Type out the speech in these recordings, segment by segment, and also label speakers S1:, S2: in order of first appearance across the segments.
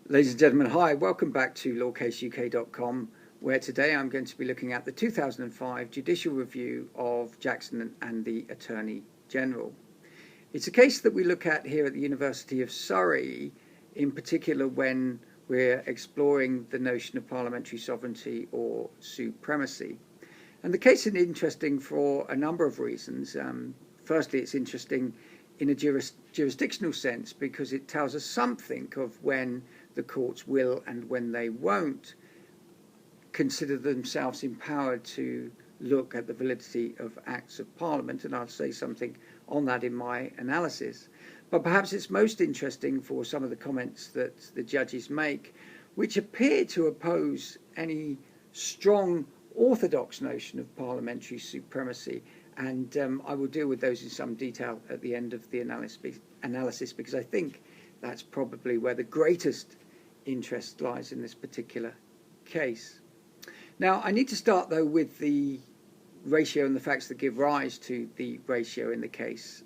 S1: Ladies and gentlemen, hi, welcome back to lawcaseuk.com, where today I'm going to be looking at the 2005 judicial review of Jackson and the Attorney General. It's a case that we look at here at the University of Surrey, in particular when we're exploring the notion of parliamentary sovereignty or supremacy. And the case is interesting for a number of reasons. Firstly, it's interesting in a jurisdictional sense because it tells us something of when the courts will and when they won't consider themselves empowered to look at the validity of acts of Parliament, and I'll say something on that in my analysis. But perhaps it's most interesting for some of the comments that the judges make, which appear to oppose any strong orthodox notion of parliamentary supremacy, and I will deal with those in some detail at the end of the analysis because I think that's probably where the greatest interest lies in this particular case. Now, I need to start, though, with the ratio and the facts that give rise to the ratio in the case.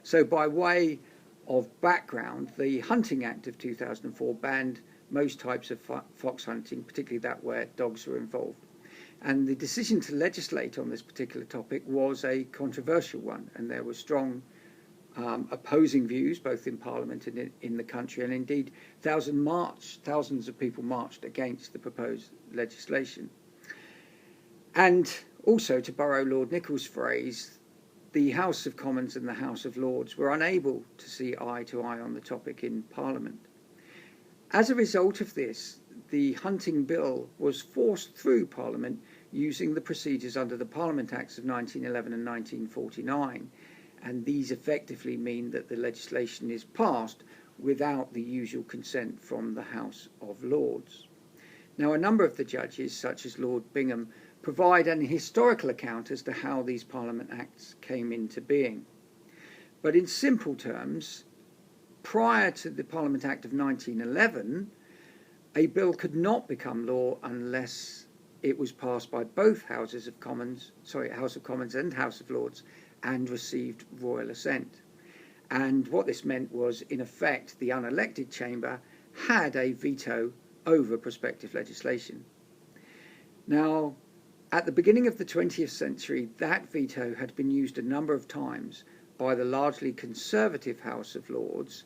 S1: So by way of background, the Hunting Act of 2004 banned most types of fox hunting, particularly that where dogs were involved. And the decision to legislate on this particular topic was a controversial one, and there were strong opposing views both in Parliament and in the country, and indeed thousands of people marched against the proposed legislation. And also, to borrow Lord Nicholls' phrase, the House of Commons and the House of Lords were unable to see eye to eye on the topic in Parliament. As a result of this, the hunting bill was forced through Parliament using the procedures under the Parliament Acts of 1911 and 1949, and these effectively mean that the legislation is passed without the usual consent from the House of Lords. Now, a number of the judges, such as Lord Bingham, provide an historical account as to how these Parliament Acts came into being. But in simple terms, prior to the Parliament Act of 1911, a bill could not become law unless it was passed by both House of Commons and House of Lords and received royal assent. And what this meant was, in effect, the unelected chamber had a veto over prospective legislation. Now, at the beginning of the 20th century, that veto had been used a number of times by the largely conservative House of Lords,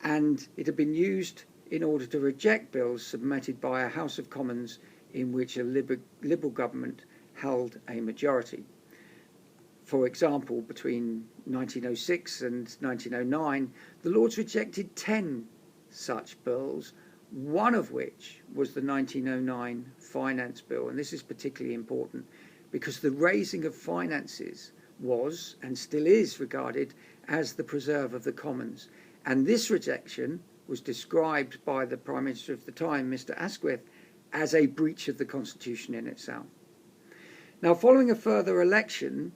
S1: and it had been used in order to reject bills submitted by a House of Commons in which a Liberal government held a majority. For example, between 1906 and 1909, the Lords rejected 10 such bills, one of which was the 1909 Finance Bill. And this is particularly important because the raising of finances was and still is regarded as the preserve of the Commons. And this rejection was described by the Prime Minister of the time, Mr. Asquith, as a breach of the Constitution in itself. Now, following a further election,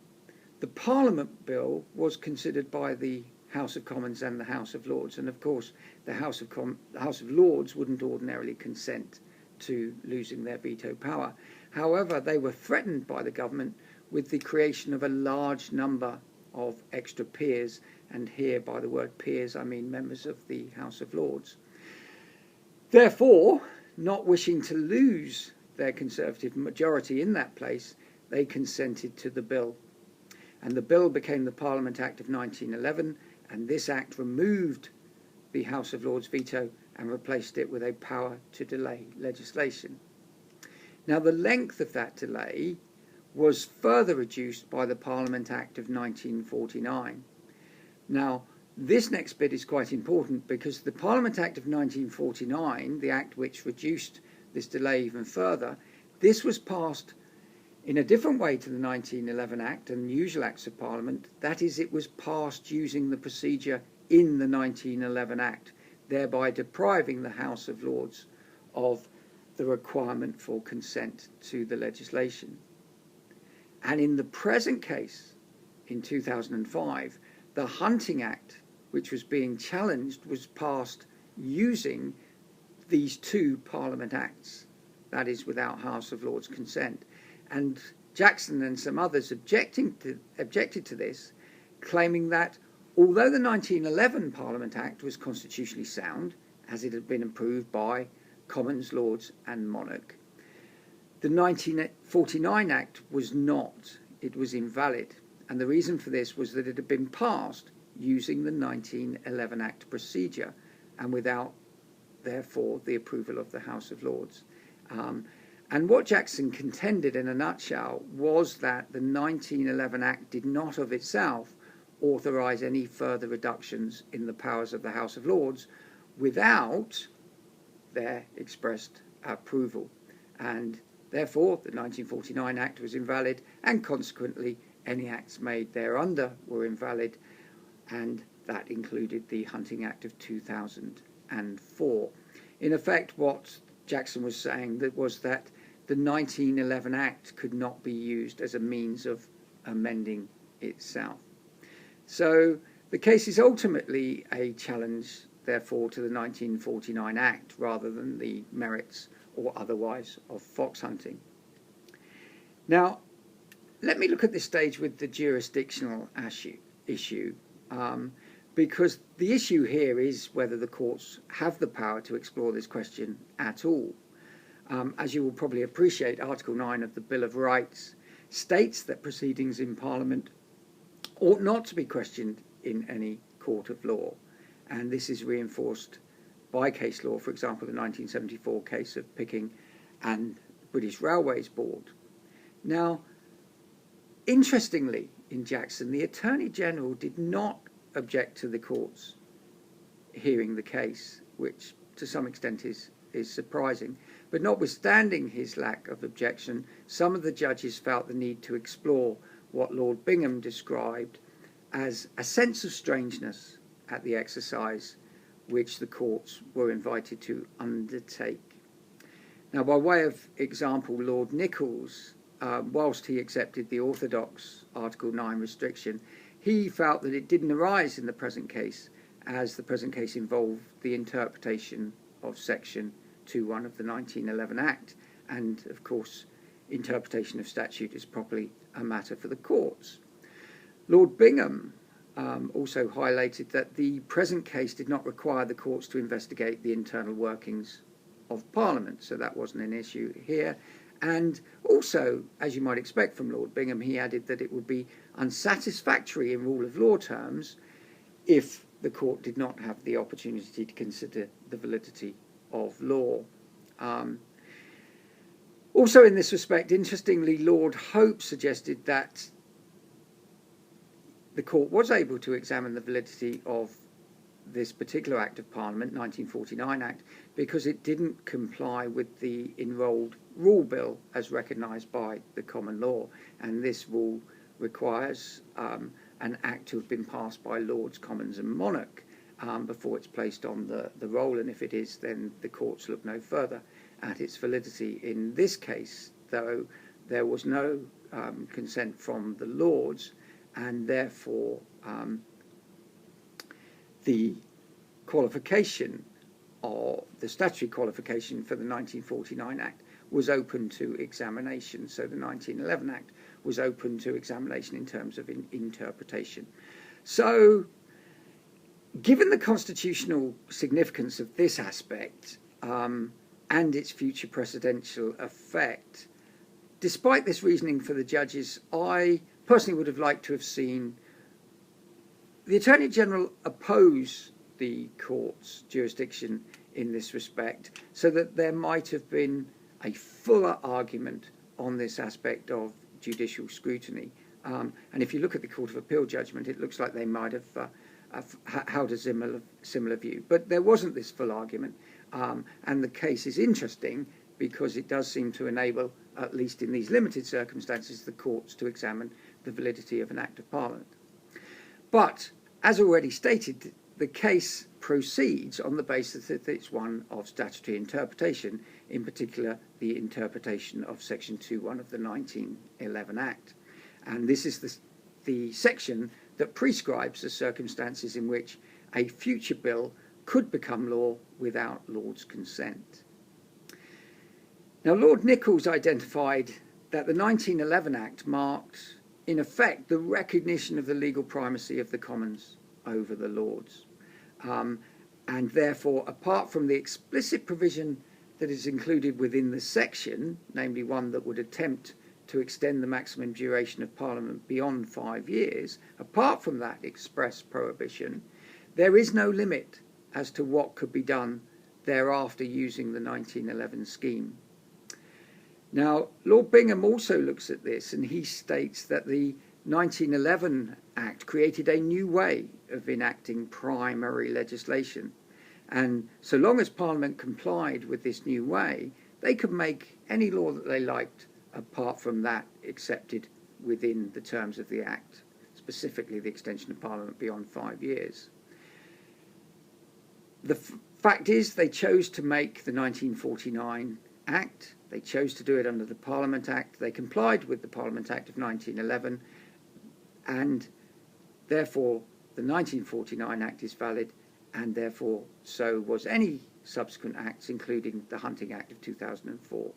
S1: the Parliament Bill was considered by the House of Commons and the House of Lords, and of course the House of Lords wouldn't ordinarily consent to losing their veto power. However, they were threatened by the government with the creation of a large number of extra peers, and here by the word peers I mean members of the House of Lords. Therefore, not wishing to lose their Conservative majority in that place, they consented to the bill. And the bill became the Parliament Act of 1911, and this act removed the House of Lords veto and replaced it with a power to delay legislation. Now, the length of that delay was further reduced by the Parliament Act of 1949. Now, this next bit is quite important because the Parliament Act of 1949, the act which reduced this delay even further, this was passed in a different way to the 1911 Act and usual Acts of Parliament. That is, it was passed using the procedure in the 1911 Act, thereby depriving the House of Lords of the requirement for consent to the legislation. And in the present case, in 2005, the Hunting Act, which was being challenged, was passed using these two Parliament Acts, that is, without House of Lords consent. And Jackson and some others objected to this, claiming that although the 1911 Parliament Act was constitutionally sound as it had been approved by Commons, Lords and Monarch. The 1949 Act was not. It was invalid, and the reason for this was that it had been passed using the 1911 Act procedure and without, therefore, the approval of the House of Lords. And what Jackson contended in a nutshell was that the 1911 Act did not of itself authorise any further reductions in the powers of the House of Lords without their expressed approval. And therefore, the 1949 Act was invalid, and consequently, any acts made thereunder were invalid, and that included the Hunting Act of 2004. In effect, what Jackson was saying was that the 1911 Act could not be used as a means of amending itself. So the case is ultimately a challenge, therefore, to the 1949 Act rather than the merits or otherwise of fox hunting. Now, let me look at this stage with the jurisdictional issue, because the issue here is whether the courts have the power to explore this question at all. As you will probably appreciate, Article 9 of the Bill of Rights states that proceedings in Parliament ought not to be questioned in any court of law, and this is reinforced by case law, for example, the 1974 case of Picking and British Railways Board. Now, interestingly, in Jackson, the Attorney General did not object to the courts hearing the case, which to some extent is surprising. But notwithstanding his lack of objection, some of the judges felt the need to explore what Lord Bingham described as a sense of strangeness at the exercise which the courts were invited to undertake. Now, by way of example, Lord Nichols, whilst he accepted the orthodox Article 9 restriction, he felt that it didn't arise in the present case, as the present case involved the interpretation of Section 2.1 of the 1911 Act, and of course interpretation of statute is properly a matter for the courts. Lord Bingham also highlighted that the present case did not require the courts to investigate the internal workings of Parliament, so that wasn't an issue here. And also, as you might expect from Lord Bingham, he added that it would be unsatisfactory in rule of law terms if the court did not have the opportunity to consider the validity of law. Also in this respect, interestingly, Lord Hope suggested that the court was able to examine the validity of this particular Act of Parliament, 1949 Act, because it didn't comply with the enrolled rule bill as recognised by the common law, and this rule requires an act to have been passed by Lords, Commons and Monarch before it's placed on the roll, and if it is, then the courts look no further at its validity. In this case, though, there was no consent from the Lords, and therefore the qualification, or the statutory qualification for the 1949 Act, was open to examination. So the 1911 Act was open to examination in terms of interpretation. So, given the constitutional significance of this aspect and its future precedential effect, despite this reasoning for the judges, I personally would have liked to have seen the Attorney General oppose the court's jurisdiction in this respect, so that there might have been a fuller argument on this aspect of judicial scrutiny. And if you look at the Court of Appeal judgment, it looks like they might have held a similar view. But there wasn't this full argument, and the case is interesting because it does seem to enable, at least in these limited circumstances, the courts to examine the validity of an Act of Parliament. But, as already stated, the case proceeds on the basis that it's one of statutory interpretation, in particular the interpretation of Section 2.1 of the 1911 Act. And this is the section that prescribes the circumstances in which a future bill could become law without Lord's consent. Now, Lord Nichols identified that the 1911 Act marked, in effect, the recognition of the legal primacy of the Commons over the Lords. and therefore, apart from the explicit provision that is included within the section, namely one that would attempt to extend the maximum duration of Parliament beyond 5 years, apart from that express prohibition, there is no limit as to what could be done thereafter using the 1911 scheme. Now, Lord Bingham also looks at this, and he states that the 1911 Act created a new way of enacting primary legislation, and so long as Parliament complied with this new way, they could make any law that they liked apart from that accepted within the terms of the Act, specifically the extension of Parliament beyond 5 years. The fact is, they chose to make the 1949 Act. They chose to do it under the Parliament Act. They complied with the Parliament Act of 1911, and therefore the 1949 Act is valid, and therefore so was any subsequent acts, including the Hunting Act of 2004.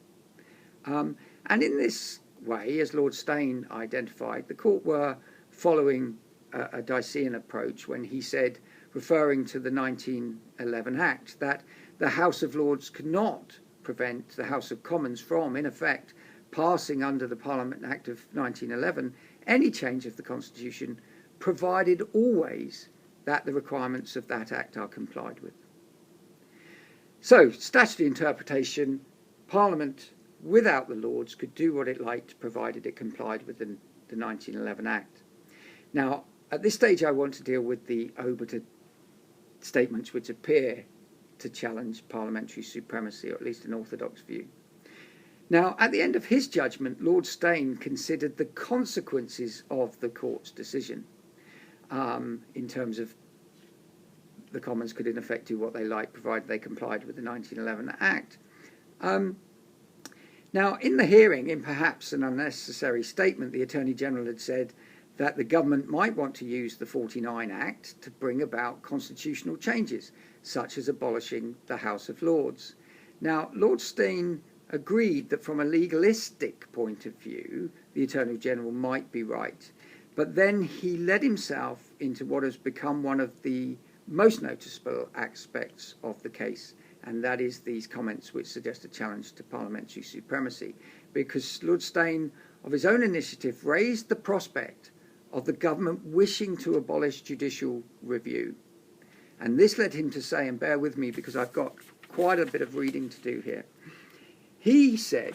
S1: And in this way, as Lord Steyn identified, the court were following a Dycean approach when he said, referring to the 1911 Act, that the House of Lords could not prevent the House of Commons from, in effect, passing under the Parliament Act of 1911 any change of the Constitution, provided always that the requirements of that Act are complied with. So, statutory interpretation, Parliament without the Lords could do what it liked, provided it complied with the 1911 Act. Now, at this stage, I want to deal with the obiter statements which appear to challenge parliamentary supremacy, or at least an orthodox view. Now, at the end of his judgment, Lord Steyn considered the consequences of the court's decision in terms of the Commons could in effect do what they like, provided they complied with the 1911 Act. Now, in the hearing, in perhaps an unnecessary statement, the Attorney General had said that the government might want to use the 49 Act to bring about constitutional changes, such as abolishing the House of Lords. Now, Lord Steyn agreed that from a legalistic point of view, the Attorney General might be right, but then he led himself into what has become one of the most noticeable aspects of the case, and that is these comments which suggest a challenge to parliamentary supremacy, because Lord Steyn, of his own initiative, raised the prospect of the government wishing to abolish judicial review. And this led him to say, and bear with me because I've got quite a bit of reading to do here, he said,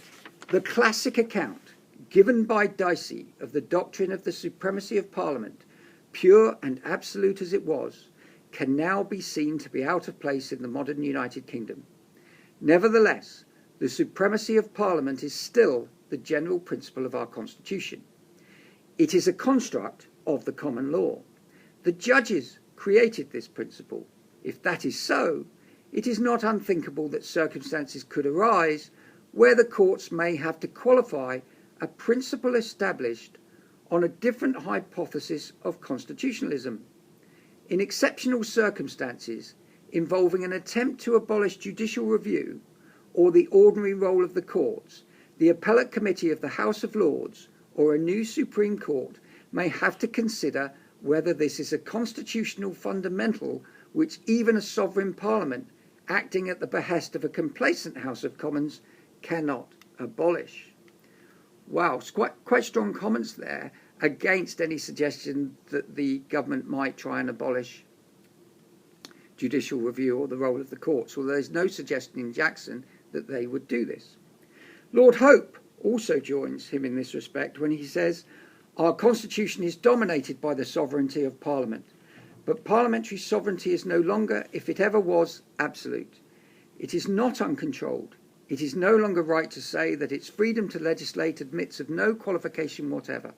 S1: the classic account given by Dicey of the doctrine of the supremacy of Parliament, pure and absolute as it was, can now be seen to be out of place in the modern United Kingdom. Nevertheless, the supremacy of Parliament is still the general principle of our Constitution. It is a construct of the common law. The judges created this principle. If that is so, it is not unthinkable that circumstances could arise where the courts may have to qualify a principle established on a different hypothesis of constitutionalism. In exceptional circumstances involving an attempt to abolish judicial review or the ordinary role of the courts, the appellate committee of the House of Lords or a new Supreme Court may have to consider whether this is a constitutional fundamental which even a sovereign parliament acting at the behest of a complacent House of Commons cannot abolish. Wow, it's quite strong comments there against any suggestion that the government might try and abolish judicial review or the role of the courts, although there's no suggestion in Jackson that they would do this. Lord Hope also joins him in this respect when he says, our constitution is dominated by the sovereignty of Parliament, but parliamentary sovereignty is no longer, if it ever was, absolute. It is not uncontrolled. It is no longer right to say that its freedom to legislate admits of no qualification whatever.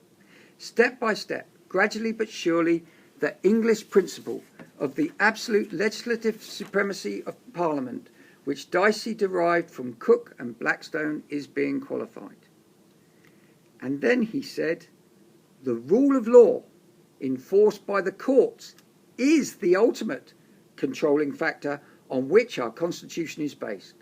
S1: Step by step, gradually but surely, the English principle of the absolute legislative supremacy of Parliament, which Dicey derived from Coke and Blackstone, is being qualified. And then he said, the rule of law enforced by the courts is the ultimate controlling factor on which our constitution is based.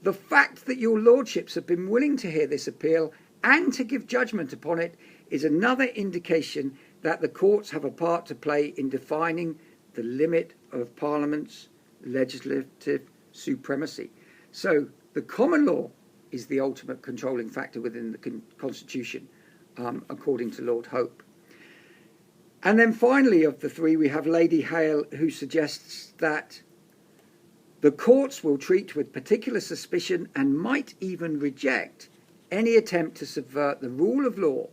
S1: The fact that your lordships have been willing to hear this appeal and to give judgment upon it is another indication that the courts have a part to play in defining the limit of Parliament's legislative supremacy. So the common law is the ultimate controlling factor within the Constitution, according to Lord Hope. And then finally, of the three, we have Lady Hale, who suggests that the courts will treat with particular suspicion and might even reject any attempt to subvert the rule of law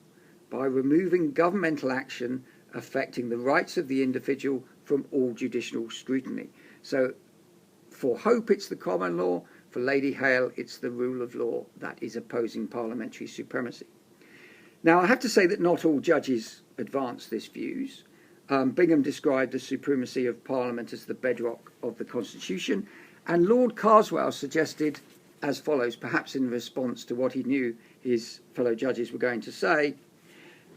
S1: by removing governmental action affecting the rights of the individual from all judicial scrutiny. So for Hope, it's the common law. For Lady Hale, it's the rule of law that is opposing parliamentary supremacy. Now, I have to say that not all judges advance these views. Bingham described the supremacy of Parliament as the bedrock of the Constitution, and Lord Carswell suggested as follows, perhaps in response to what he knew his fellow judges were going to say: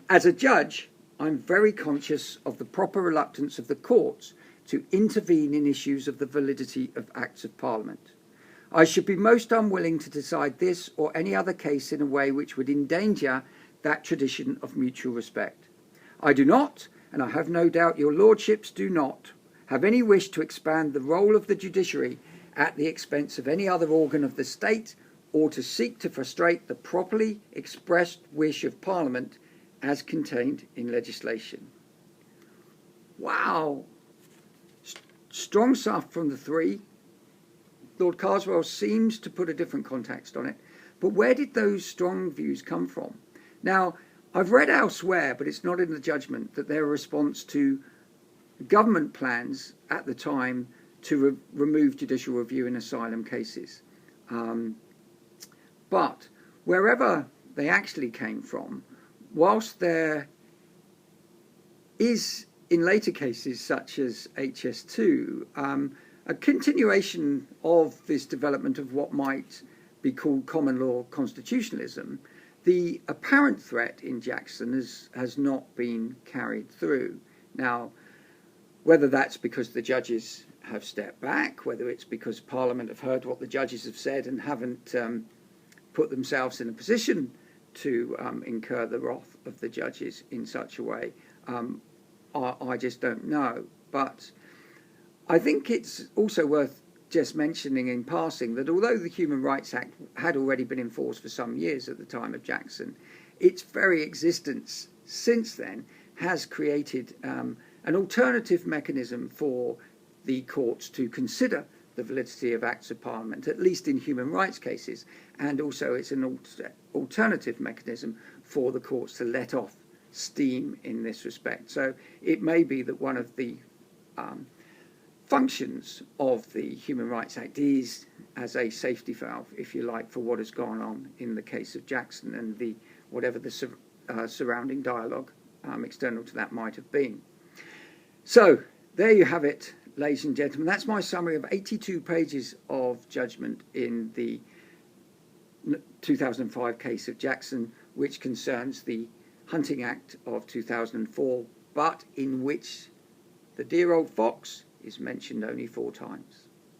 S1: as a judge, I'm very conscious of the proper reluctance of the courts to intervene in issues of the validity of Acts of Parliament. I should be most unwilling to decide this or any other case in a way which would endanger that tradition of mutual respect. I do not, and I have no doubt your lordships do not, have any wish to expand the role of the judiciary at the expense of any other organ of the state, or to seek to frustrate the properly expressed wish of Parliament as contained in legislation. Wow! Strong stuff from the three. Lord Carswell seems to put a different context on it. But where did those strong views come from? Now, I've read elsewhere, but it's not in the judgment, that they're a response to government plans at the time to remove judicial review in asylum cases. But wherever they actually came from, whilst there is, in later cases such as HS2, a continuation of this development of what might be called common law constitutionalism, the apparent threat in Jackson has not been carried through. Now, whether that's because the judges have stepped back, whether it's because Parliament have heard what the judges have said and haven't put themselves in a position to incur the wrath of the judges in such a way, I just don't know. But I think it's also worth just mentioning in passing that although the Human Rights Act had already been enforced for some years at the time of Jackson, its very existence since then has created an alternative mechanism for the courts to consider the validity of Acts of Parliament, at least in human rights cases, and also it's an alternative mechanism for the courts to let off steam in this respect. So it may be that one of the functions of the Human Rights Act is as a safety valve, if you like, for what has gone on in the case of Jackson and the whatever the surrounding dialogue external to that might have been. So there you have it, ladies and gentlemen. That's my summary of 82 pages of judgment in the 2005 case of Jackson, which concerns the Hunting Act of 2004, but in which the dear old fox is mentioned only 4 times.